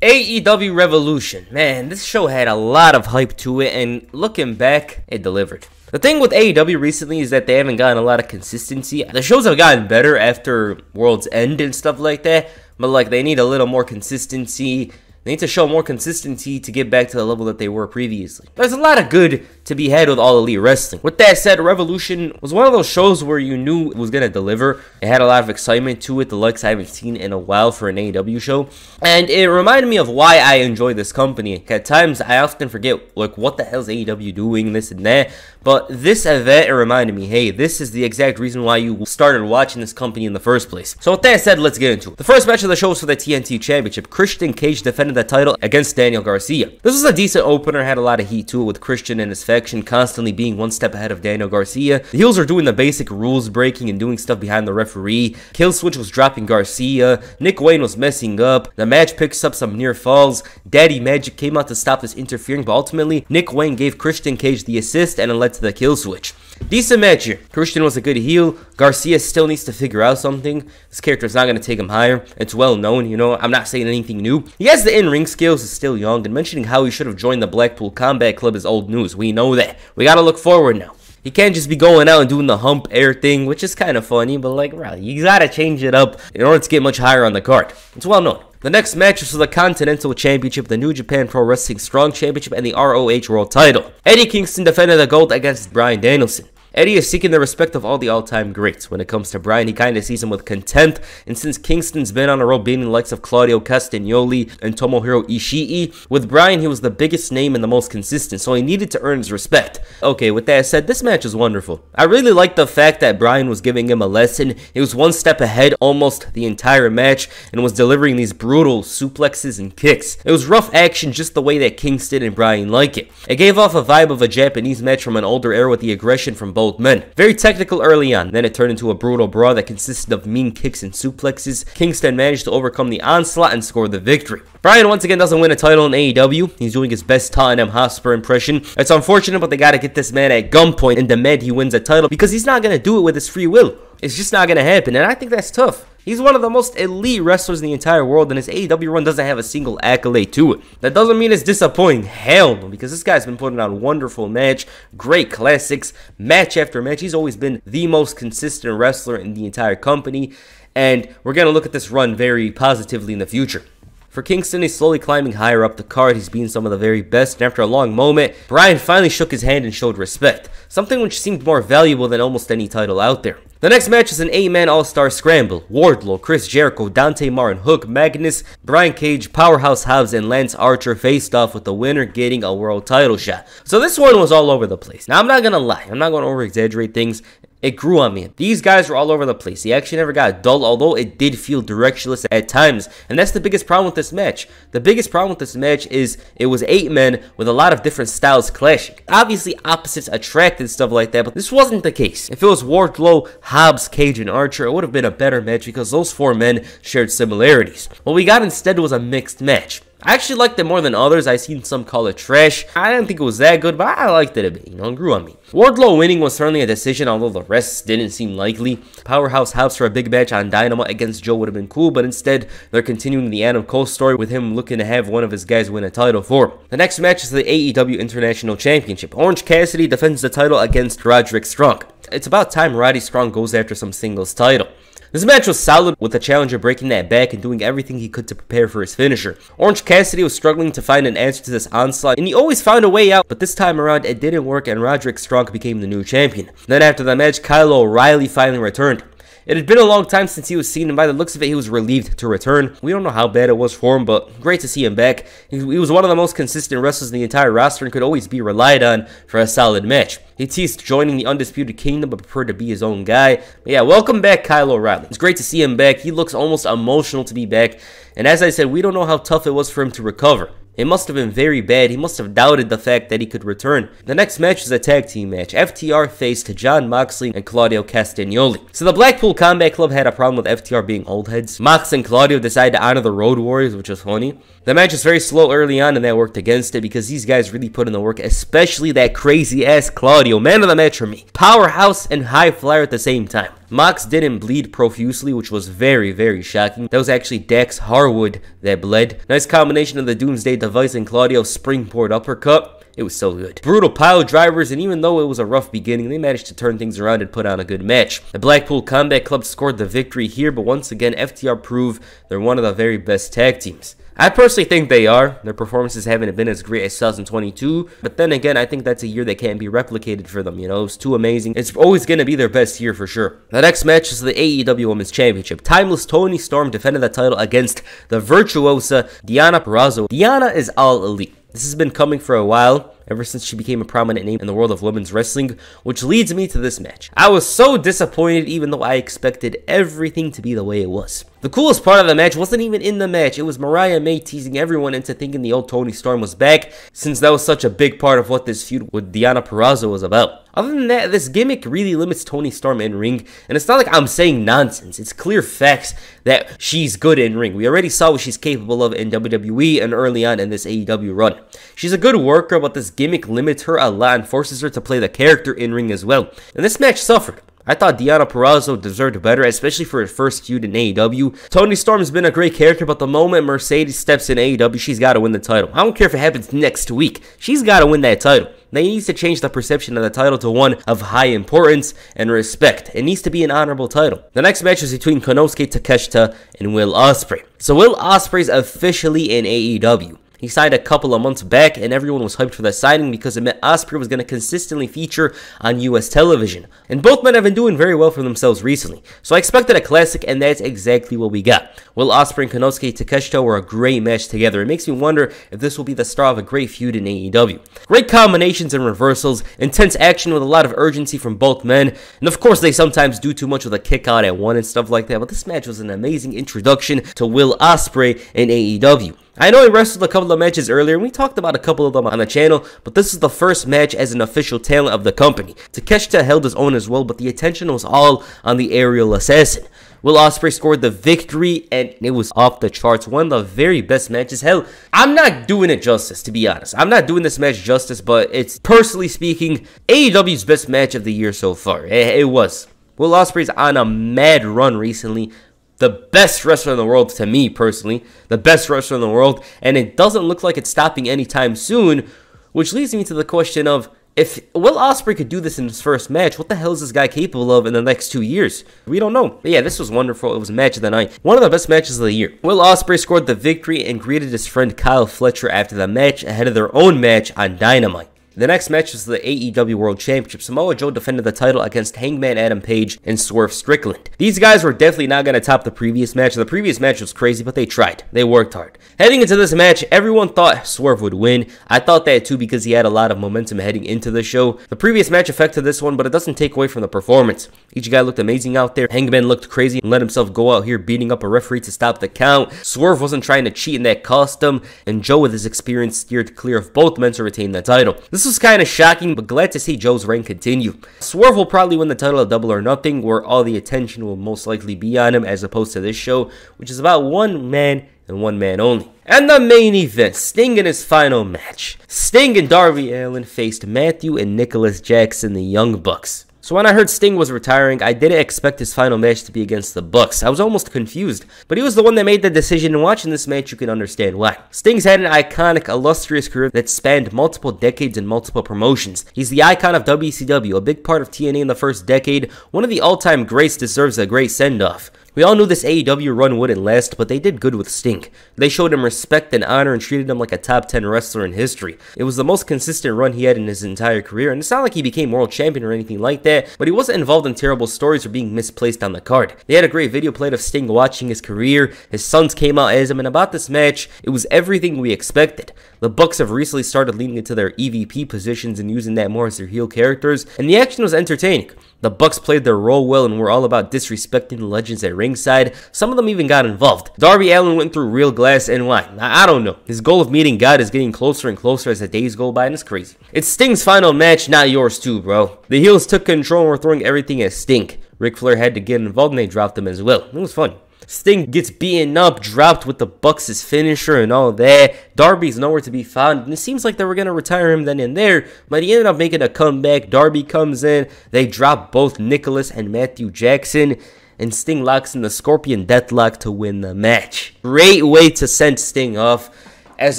AEW Revolution. Man, this show had a lot of hype to it, and looking back, it delivered. The thing with AEW recently is that they haven't gotten a lot of consistency. The shows have gotten better after World's End and stuff like that, but like they need a little more consistency. They need to show more consistency to get back to the level that they were previously. There's a lot of good to be had with All Elite Wrestling. With that said, Revolution was one of those shows where you knew it was going to deliver. It had a lot of excitement to it, the likes I haven't seen in a while for an AEW show. And it reminded me of why I enjoy this company. At times, I often forget, like, what the hell's AEW doing, this and that. But this event, it reminded me, hey, this is the exact reason why you started watching this company in the first place. So with that said, let's get into it. The first match of the show was for the TNT Championship. Christian Cage defended the title against Daniel Garcia. This was a decent opener, had a lot of heat to it, with Christian and his faction constantly being one step ahead of Daniel Garcia. The heels are doing the basic rules breaking and doing stuff behind the referee. Killswitch was dropping Garcia. Nick Wayne was messing up. The match picks up some near falls. Daddy Magic came out to stop this interfering, but ultimately Nick Wayne gave Christian Cage the assist and it led to the kill switch. Decent match here. Christian was a good heel. Garcia still needs to figure out something. This character is not going to take him higher. It's well known, you know. I'm not saying anything new. He has the in-ring skills, is still young, and mentioning how he should have joined the Blackpool Combat Club is old news. We know that. We got to look forward now. He can't just be going out and doing the hump air thing, which is kind of funny, but like, bro, you got to change it up in order to get much higher on the card. It's well known. The next match was for the Continental Championship, the New Japan Pro Wrestling Strong Championship, and the ROH World Title. Eddie Kingston defended the gold against Bryan Danielson. Eddie is seeking the respect of all the all-time greats. When it comes to Bryan, he kind of sees him with contempt, and since Kingston's been on a roll beating the likes of Claudio Castagnoli and Tomohiro Ishii, with Bryan, he was the biggest name and the most consistent, so he needed to earn his respect. Okay, with that said, this match is wonderful. I really like the fact that Bryan was giving him a lesson. He was one step ahead almost the entire match, and was delivering these brutal suplexes and kicks. It was rough action just the way that Kingston and Bryan like it. It gave off a vibe of a Japanese match from an older era with the aggression from both men. Very technical early on, then it turned into a brutal brawl that consisted of mean kicks and suplexes. Kingston managed to overcome the onslaught and score the victory. Bryan once again doesn't win a title in AEW. He's doing his best Tottenham Hotspur impression. It's unfortunate, but they gotta get this man at gunpoint and demand he wins a title because he's not gonna do it with his free will. It's just not gonna happen, and I think that's tough. He's one of the most elite wrestlers in the entire world, and his AEW run doesn't have a single accolade to it. That doesn't mean it's disappointing. Hell no, because this guy's been putting on wonderful match, great classics, match after match. He's always been the most consistent wrestler in the entire company, and we're going to look at this run very positively in the future. For Kingston, he's slowly climbing higher up the card. He's being some of the very best, and after a long moment, Bryan finally shook his hand and showed respect, something which seemed more valuable than almost any title out there. The next match is an 8-man all-star scramble. Wardlow, Chris Jericho, Dante Martin, Hook, Magnus, Brian Cage, Powerhouse Hobbs, and Lance Archer faced off with the winner getting a world title shot. So this one was all over the place. Now, I'm not going to lie. I'm not going to over-exaggerate things. It grew on me. These guys were all over the place. The action never got dull, although it did feel directionless at times. And that's the biggest problem with this match. The biggest problem with this match is it was 8 men with a lot of different styles clashing. Obviously, opposites attracted, stuff like that, but this wasn't the case. If it was Wardlow, Hobbs, Cage, and Archer, it would have been a better match because those 4 men shared similarities. What we got instead was a mixed match. I actually liked it more than others. I seen some call it trash. I didn't think it was that good, but I liked it a bit, you know, it grew on me. Wardlow winning was certainly a decision, although the rest didn't seem likely. Powerhouse Hobbs for a big match on Dynamite against Joe would have been cool, but instead, they're continuing the Adam Cole story with him looking to have one of his guys win a title for him. The next match is the AEW International Championship. Orange Cassidy defends the title against Roderick Strong. It's about time Roddy Strong goes after some singles title. This match was solid, with the challenger breaking that back and doing everything he could to prepare for his finisher. Orange Cassidy was struggling to find an answer to this onslaught, and he always found a way out, but this time around it didn't work and Roderick Strong became the new champion. Then after the match, Kyle O'Reilly finally returned. It had been a long time since he was seen, and by the looks of it, he was relieved to return. We don't know how bad it was for him, but great to see him back. He was one of the most consistent wrestlers in the entire roster and could always be relied on for a solid match. He teased joining the Undisputed Kingdom, but preferred to be his own guy. But yeah, welcome back, Kyle O'Reilly. It's great to see him back. He looks almost emotional to be back, and as I said, we don't know how tough it was for him to recover. It must have been very bad. He must have doubted the fact that he could return. The next match is a tag team match. FTR faced Jon Moxley and Claudio Castagnoli. So the Blackpool Combat Club had a problem with FTR being old heads. Mox and Claudio decided to honor the Road Warriors, which was funny. The match was very slow early on, and that worked against it because these guys really put in the work, especially that crazy-ass Claudio. Man of the match for me. Powerhouse and high flyer at the same time. Mox didn't bleed profusely, which was very, very shocking. That was actually Dax Harwood that bled. Nice combination of the Doomsday Device and Claudio's springboard uppercut. It was so good. Brutal pile drivers, and even though it was a rough beginning, they managed to turn things around and put on a good match. The Blackpool Combat Club scored the victory here, but once again, FTR proved they're one of the very best tag teams. I personally think they are. Their performances haven't been as great as 2022, but then again, I think that's a year that can't be replicated for them. You know, it's too amazing. It's always going to be their best year for sure. The next match is the AEW Women's Championship. Timeless Toni Storm defended the title against the virtuosa Deonna Purrazzo. Deonna is all elite. This has been coming for a while, ever since she became a prominent name in the world of women's wrestling, which leads me to this match. I was so disappointed even though I expected everything to be the way it was. The coolest part of the match wasn't even in the match. It was Mariah May teasing everyone into thinking the old Toni Storm was back, since that was such a big part of what this feud with Deonna Purrazzo was about. Other than that, this gimmick really limits Toni Storm in ring, and it's not like I'm saying nonsense. It's clear facts that she's good in ring. We already saw what she's capable of in WWE and early on in this AEW run. She's a good worker, but this gimmick limits her a lot and forces her to play the character in ring as well. And this match suffered. I thought Deonna Purrazzo deserved better, especially for her first feud in AEW. Toni Storm's been a great character, but the moment Mercedes steps in AEW, she's got to win the title. I don't care if it happens next week. She's got to win that title. They need to change the perception of the title to one of high importance and respect. It needs to be an honorable title. The next match is between Konosuke Takeshita and Will Ospreay. So Will Ospreay's officially in AEW. He signed a couple of months back, and everyone was hyped for that signing because it meant Ospreay was going to consistently feature on US television. And both men have been doing very well for themselves recently. So I expected a classic, and that's exactly what we got. Will Ospreay and Konosuke Takeshita were a great match together. It makes me wonder if this will be the start of a great feud in AEW. Great combinations and reversals, intense action with a lot of urgency from both men. And of course, they sometimes do too much with a kick out at one and stuff like that. But this match was an amazing introduction to Will Ospreay in AEW. I know he wrestled a couple of matches earlier, and we talked about a couple of them on the channel, but this is the first match as an official talent of the company. Takeshita held his own as well, but the attention was all on the aerial assassin. Will Ospreay scored the victory, and it was off the charts. One of the very best matches. Hell, I'm not doing it justice, to be honest. I'm not doing this match justice, but it's, personally speaking, AEW's best match of the year so far. It was. Will Ospreay's on a mad run recently. The best wrestler in the world, to me personally, the best wrestler in the world, and it doesn't look like it's stopping anytime soon, which leads me to the question of, if Will Ospreay could do this in his first match, what the hell is this guy capable of in the next 2 years? We don't know. But yeah, this was wonderful. It was a match of the night. One of the best matches of the year. Will Ospreay scored the victory and greeted his friend Kyle Fletcher after the match ahead of their own match on Dynamite. The next match was the AEW World Championship. Samoa Joe defended the title against Hangman Adam Page and Swerve Strickland. These guys were definitely not going to top the previous match. The previous match was crazy, but they tried. They worked hard. Heading into this match, everyone thought Swerve would win. I thought that too because he had a lot of momentum heading into the show. The previous match affected this one, but it doesn't take away from the performance. Each guy looked amazing out there. Hangman looked crazy and let himself go out here beating up a referee to stop the count. Swerve wasn't trying to cheat and that cost him, and Joe with his experience steered clear of both men to retain the title. This was kind of shocking, but glad to see Joe's reign continue. Swerve will probably win the title of Double or Nothing, where all the attention will most likely be on him, as opposed to this show, which is about one man and one man only. And the main event, Sting in his final match. Sting and Darby Allin faced Matthew and Nicholas Jackson, the Young Bucks. So when I heard Sting was retiring, I didn't expect his final match to be against the Bucks. I was almost confused, but he was the one that made the decision, and watching this match you can understand why. Sting's had an iconic, illustrious career that spanned multiple decades and multiple promotions. He's the icon of WCW, a big part of TNA in the first decade. One of the all-time greats, deserves a great send-off. We all knew this AEW run wouldn't last, but they did good with Sting. They showed him respect and honor and treated him like a top 10 wrestler in history. It was the most consistent run he had in his entire career, and it's not like he became world champion or anything like that, but he wasn't involved in terrible stories or being misplaced on the card. They had a great video played of Sting watching his career. His sons came out as him, and about this match, it was everything we expected. The Bucks have recently started leaning into their EVP positions and using that more as their heel characters, and the action was entertaining. The Bucks played their role well and were all about disrespecting the legends at ringside. Some of them even got involved. Darby Allin went through real glass and wine. I don't know. His goal of meeting God is getting closer and closer as the days go by, and it's crazy. It's Sting's final match, not yours too, bro. The heels took control and were throwing everything at Sting. Ric Flair had to get involved and they dropped him as well. It was fun. Sting gets beaten up, dropped with the Bucks' finisher and all that. Darby's nowhere to be found, and it seems like they were going to retire him then and there, but he ended up making a comeback. Darby comes in, they drop both Nicholas and Matthew Jackson, and Sting locks in the Scorpion Deathlock to win the match. Great way to send Sting off, as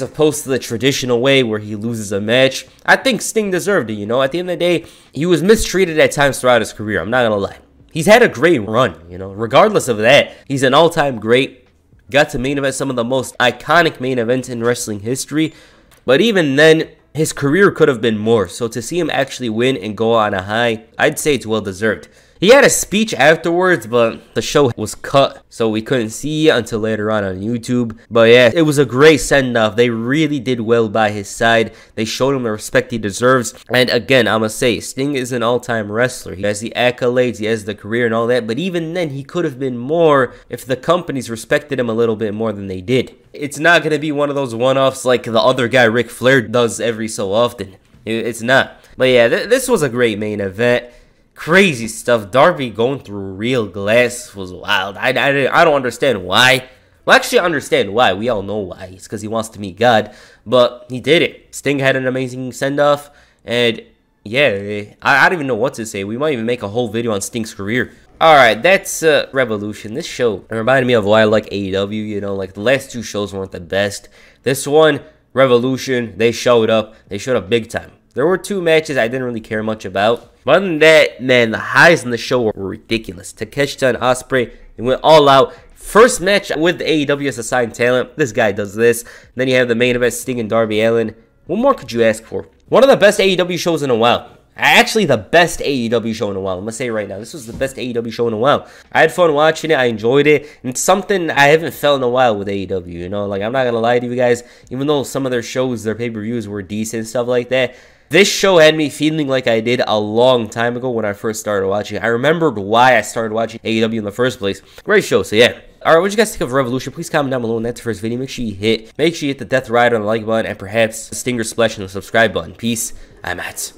opposed to the traditional way where he loses a match. I think Sting deserved it, you know. At the end of the day, he was mistreated at times throughout his career, I'm not gonna lie. He's had a great run, you know. Regardless of that, he's an all-time great. Got to main event some of the most iconic main events in wrestling history. But even then, his career could have been more. So to see him actually win and go on a high, I'd say it's well-deserved. He had a speech afterwards, but the show was cut, so we couldn't see it until later on YouTube. But yeah, it was a great send-off. They really did well by his side. They showed him the respect he deserves. And again, I'm going to say, Sting is an all-time wrestler. He has the accolades, he has the career and all that. But even then, he could have been more if the companies respected him a little bit more than they did. It's not going to be one of those one-offs like the other guy, Ric Flair, does every so often. It's not. But yeah, this was a great main event. Crazy stuff. Darby going through real glass was wild. I don't understand why. Well, actually, I understand why. We all know why. It's because he wants to meet God. But he did it. Sting had an amazing send-off. And yeah, I don't even know what to say. We might even make a whole video on Sting's career. Alright, that's Revolution. This show reminded me of why I like AEW. You know, like the last two shows weren't the best. This one, Revolution, they showed up. They showed up big time. There were two matches I didn't really care much about. But other than that, man, the highs in the show were ridiculous. Takeshita and Ospreay, they went all out. First match with the AEW as assigned talent. This guy does this. Then you have the main event, Sting and Darby Allin. What more could you ask for? One of the best AEW shows in a while. Actually, the best AEW show in a while. I'm going to say it right now. This was the best AEW show in a while. I had fun watching it. I enjoyed it. And it's something I haven't felt in a while with AEW. You know, like, I'm not going to lie to you guys. Even though some of their shows, their pay-per-views were decent and stuff like that, this show had me feeling like I did a long time ago when I first started watching. I remembered why I started watching AEW in the first place. Great show, so yeah. Alright, what did you guys think of Revolution? Please comment down below in that first video. Make sure you hit the Death Rider on the like button and perhaps the Stinger Splash and the subscribe button. Peace. I'm out.